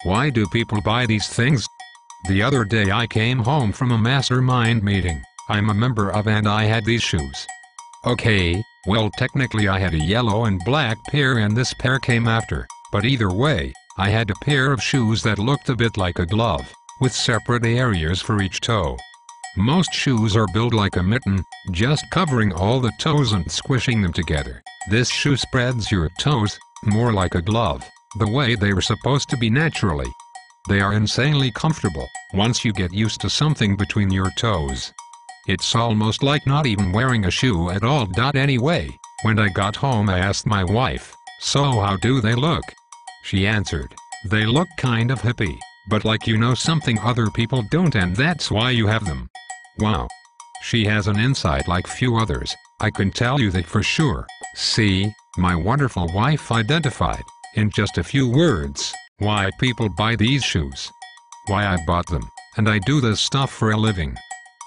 Why do people buy these things? The other day I came home from a mastermind meeting I'm a member of, and I had these shoes. Okay, well, technically I had a yellow and black pair and this pair came after, but either way, I had a pair of shoes that looked a bit like a glove, with separate areas for each toe. Most shoes are built like a mitten, just covering all the toes and squishing them together. This shoe spreads your toes, more like a glove, the way they were supposed to be naturally. They are insanely comfortable, once you get used to something between your toes. It's almost like not even wearing a shoe at all. Anyway, when I got home I asked my wife, "So how do they look?" She answered, "They look kind of hippie, but like something other people don't, and that's why you have them." Wow. She has an insight like few others, I can tell you that for sure. See, my wonderful wife identified, in just a few words, why people buy these shoes. Why I bought them, and I do this stuff for a living.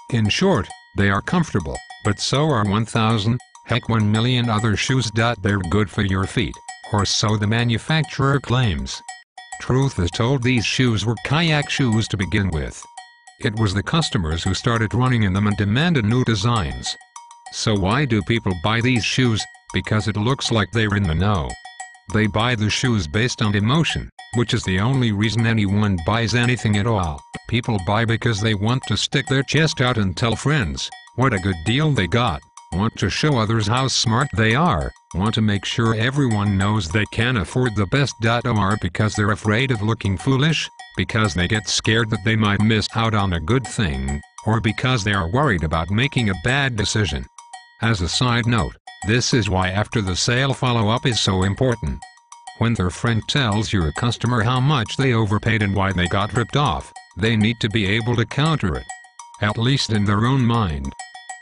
In short, they are comfortable, but so are 1,000, heck 1,000,000 other shoes. They're good for your feet, or so the manufacturer claims. Truth is told, these shoes were kayak shoes to begin with. It was the customers who started running in them and demanded new designs. So why do people buy these shoes? Because it looks like they're in the know. They buy the shoes based on emotion, which is the only reason anyone buys anything at all. People buy because they want to stick their chest out and tell friends what a good deal they got, want to show others how smart they are, want to make sure everyone knows they can afford the best. Or because they're afraid of looking foolish, because they get scared that they might miss out on a good thing, or because they are worried about making a bad decision. As a side note, this is why after the sale follow-up is so important. When their friend tells your customer how much they overpaid and why they got ripped off, they need to be able to counter it. At least in their own mind.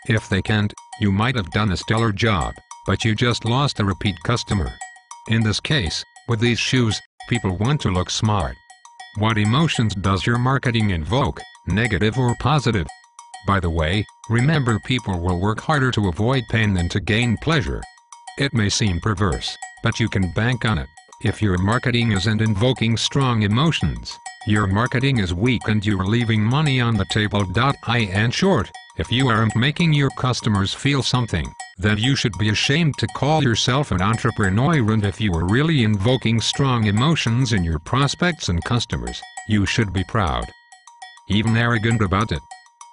If they can't, you might have done a stellar job, but you just lost a repeat customer. In this case, with these shoes, people want to look smart. What emotions does your marketing invoke, negative or positive? By the way, remember, people will work harder to avoid pain than to gain pleasure. It may seem perverse, but you can bank on it. If your marketing isn't invoking strong emotions, your marketing is weak and you're leaving money on the table. In short, if you aren't making your customers feel something, then you should be ashamed to call yourself an entrepreneur. And if you are really invoking strong emotions in your prospects and customers, you should be proud, even arrogant about it.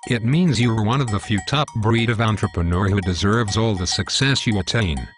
It means you're one of the few top breed of entrepreneur who deserves all the success you attain.